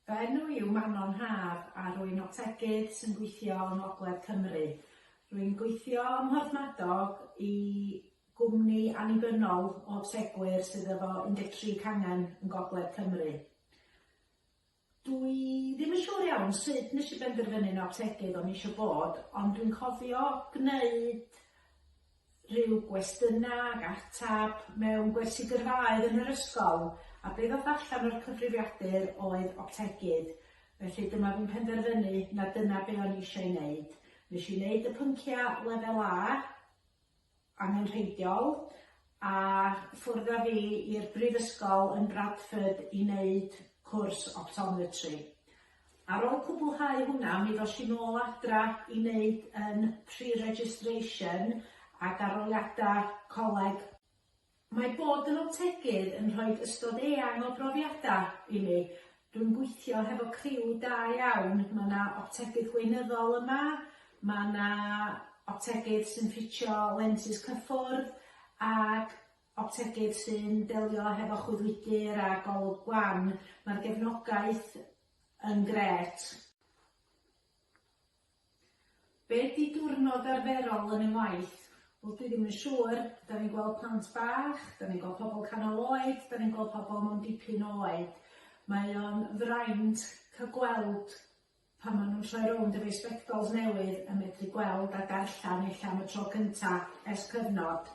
Fy enw yw Manon Haf a rwy'n optegydd sy'n gweithio yng Ngogledd Cymru. Rwy'n gweithio ym Mhorthmadog i gwmni annibynnol o optegwyr sydd efo 13 cangen yn Gogledd Cymru. Dwi ddim yn siŵr iawn sut nes i benderfynu'n optegydd o'n i eisiau bod, ond dwi'n cofio gwneud rhyw gwestiynau ag atab mewn gwersi gyrfaoedd yn yr ysgol, a be ddoth allan o'r cyfrifiadur oedd optegydd. Felly dyma fi'n penderfynu na dyna be o'n i eisiau wneud. Nes i wneud y pynciau lefel A, angenrheidiol, a ffwrdd â fi i'r brifysgol yn Bradford i wneud cwrs optometry. Ar ôl cwblhau hwnna, mi ddoes i nôl adra i wneud yn pre-registration ac aroliadau coleg. Mae bod yn optegydd yn rhoi ystod eang o brofiadau i mi. Dwi'n gweithio hefo criw da iawn. Mae yna optegydd gweinyddol yma, mae yna optegydd sy'n ffitio lenses cyffwrdd ac optegydd sy'n delio hefo chwyddwydr a golwg gwan. Mae'r gefnogaeth yn gret. Be di diwrnod arferol yn y waith? Wel, dwi ddim yn siŵr. Da ni'n gweld plant bach, da ni'n gweld pobl canol oed, da ni'n gweld pobl mewn dipyn o oed. Mae o'n fraint cael gweld pan maen nhw'n troi rownd efo spectols newydd a medru gweld a darllen ella am y tro cyntaf ers cyfnod.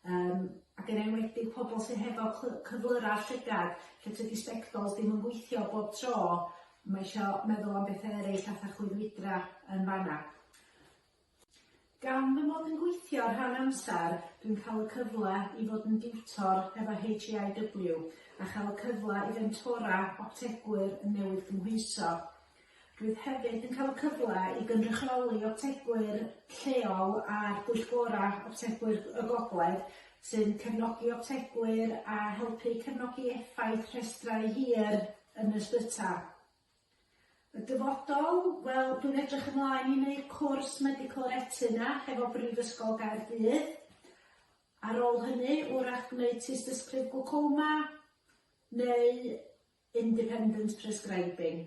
Ac yn enwedig pobl sydd hefo cyflyrau llygad, lle tydi spectols ddim yn gweithio bob tro, mae eisiau meddwl am bethau eraill fatha chwyddwydra yn fanna. Gan fy mod yn gweithio rhan amser, dwi'n cael y cyfle i fod yn diwtor efo HIW a chael y cyfle i fentora optegwyr yn newydd gymhwyso. Rwy'n hefyd yn cael y cyfle i gynrychioli optegwyr lleol a'r bwyllgora optegwyr y Gogledd sy'n cefnogi optegwyr a helpu cefnogi effaith rhestrau hir yn ysbyta. Y dyfodol, wel, dwi'n edrych ymlaen i wneud cwrs medical retina hefo Brifysgol Gaerdydd. Ar ôl hynny, wrach gwneud tystysgrif glaucoma neu independent prescribing.